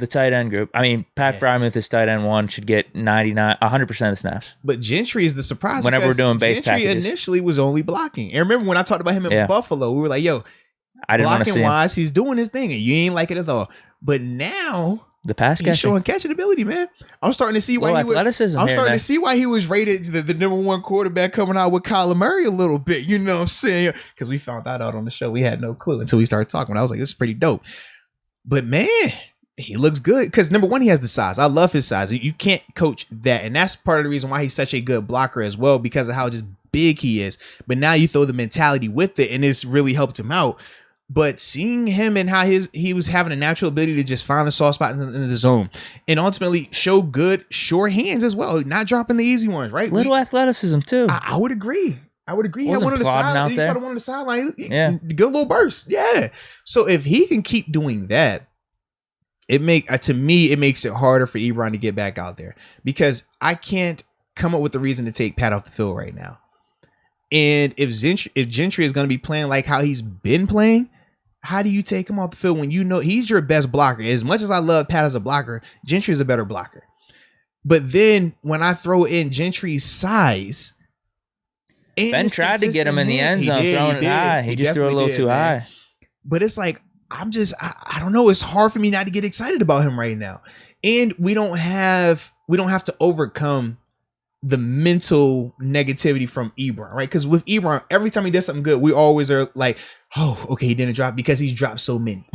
the tight end group. I mean, Pat Frymouth is tight end 1, should get 100% of the snaps. But Gentry is the surprise. Whenever we're doing base Gentry packages. initially was only blocking. And remember when I talked about him in Buffalo, we were like, yo, I didn't want to see him. Blocking wise, he's doing his thing, and you ain't like it at all. But now the pass he's showing catching ability, man. I'm starting to see why to see why he was rated the number 1 quarterback coming out with Kyler Murray a little bit. You know what I'm saying? Because we found that out on the show. We had no clue until we started talking. I was like, this is pretty dope. But man, he looks good because number 1, he has the size. I love his size. You can't coach that, and that's part of the reason why he's such a good blocker as well, because of how just big he is. But now you throw the mentality with it, and it's really helped him out. But seeing him and how he was having a natural ability to just find the soft spot in the zone and ultimately show good sure hands as well, not dropping the easy ones, right? Little athleticism too. I would agree. He had one on the sideline. You saw the one on the sideline. Yeah, good little burst. Yeah. So if he can keep doing that, it makes it harder for Ebron to get back out there, because I can't come up with a reason to take Pat off the field right now. And if Gentry is going to be playing like how he's been playing, how do you take him off the field when you know he's your best blocker? As much as I love Pat as a blocker, Gentry is a better blocker. But then when I throw in Gentry's size, Ben tried to get him in the end zone, throwing it high. He just threw it a little too high. But it's like, I don't know. It's hard for me not to get excited about him right now. And we don't have to overcome the mental negativity from Ebron, right? Because with Ebron, every time he does something good, we always are like, oh, okay, he didn't drop because he's dropped so many.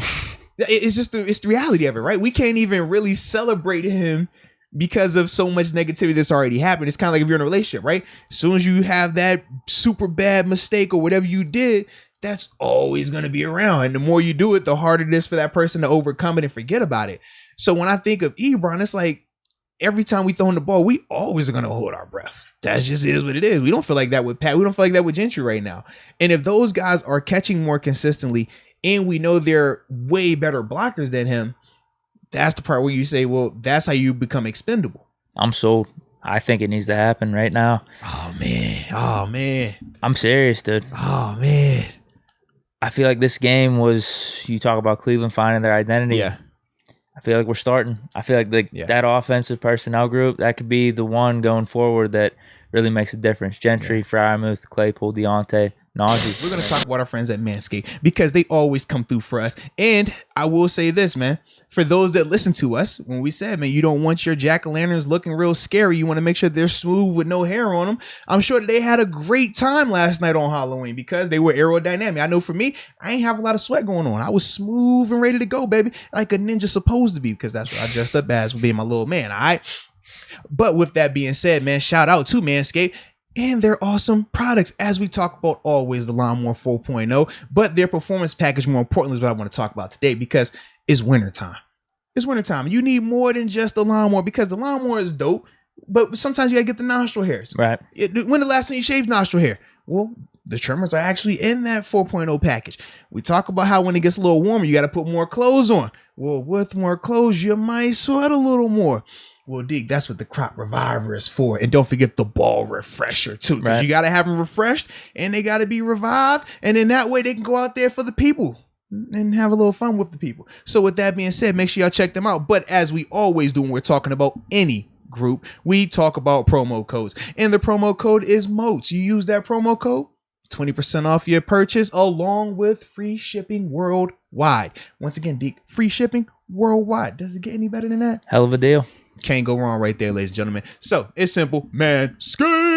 It's the reality of it, right? We can't even really celebrate him because of so much negativity that's already happened. It's kind of like if you're in a relationship, right? As soon as you have that super bad mistake or whatever you did, that's always going to be around. And the more you do it, the harder it is for that person to overcome it and forget about it. So when I think of Ebron, it's like, every time we throw in the ball, we always are going to hold our breath. That just is what it is. We don't feel like that with Pat. We don't feel like that with Gentry right now. And if those guys are catching more consistently and we know they're way better blockers than him, that's the part where you say, well, that's how you become expendable. I'm sold. I think it needs to happen right now. Oh, man. I'm serious, dude. Oh, man. I feel like this game was, you talk about Cleveland finding their identity. Yeah. I feel like we're starting. I feel like that offensive personnel group, that could be the one going forward that really makes a difference. Gentry, Frymouth, Claypool, Deontay, Najee. We're going to talk about our friends at Manscaped because they always come through for us. And I will say this, man, for those that listen to us, when we said, man, you don't want your jack-o'-lanterns looking real scary. You want to make sure they're smooth with no hair on them. I'm sure that they had a great time last night on Halloween because they were aerodynamic. I know for me, I ain't have a lot of sweat going on. I was smooth and ready to go, baby, like a ninja supposed to be, because that's what I dressed up as, being my little man, all right? But with that being said, man, shout out to Manscaped and their awesome products, as we talk about always, the Lawnmower 4.0, but their performance package, more importantly, is what I want to talk about today, because it's wintertime. It's wintertime. You need more than just the lawnmower, because the lawnmower is dope, but sometimes you gotta get the nostril hairs. Right. When the last time you shaved nostril hair? Well, the trimmers are actually in that 4.0 package. We talk about how when it gets a little warmer, you got to put more clothes on. Well, with more clothes, you might sweat a little more. Well, Deke, that's what the Crop Reviver is for. And don't forget the ball refresher, too. Because you got to have them refreshed, and they got to be revived. And in that way, they can go out there for the people and have a little fun with the people. So with that being said, make sure y'all check them out. But as we always do when we're talking about any group, we talk about promo codes. And the promo code is MOATS. You use that promo code, 20% off your purchase, along with free shipping worldwide. Once again, Deke, free shipping worldwide. Does it get any better than that? Hell of a deal. Can't go wrong right there, ladies and gentlemen. So it's simple. Manscaped.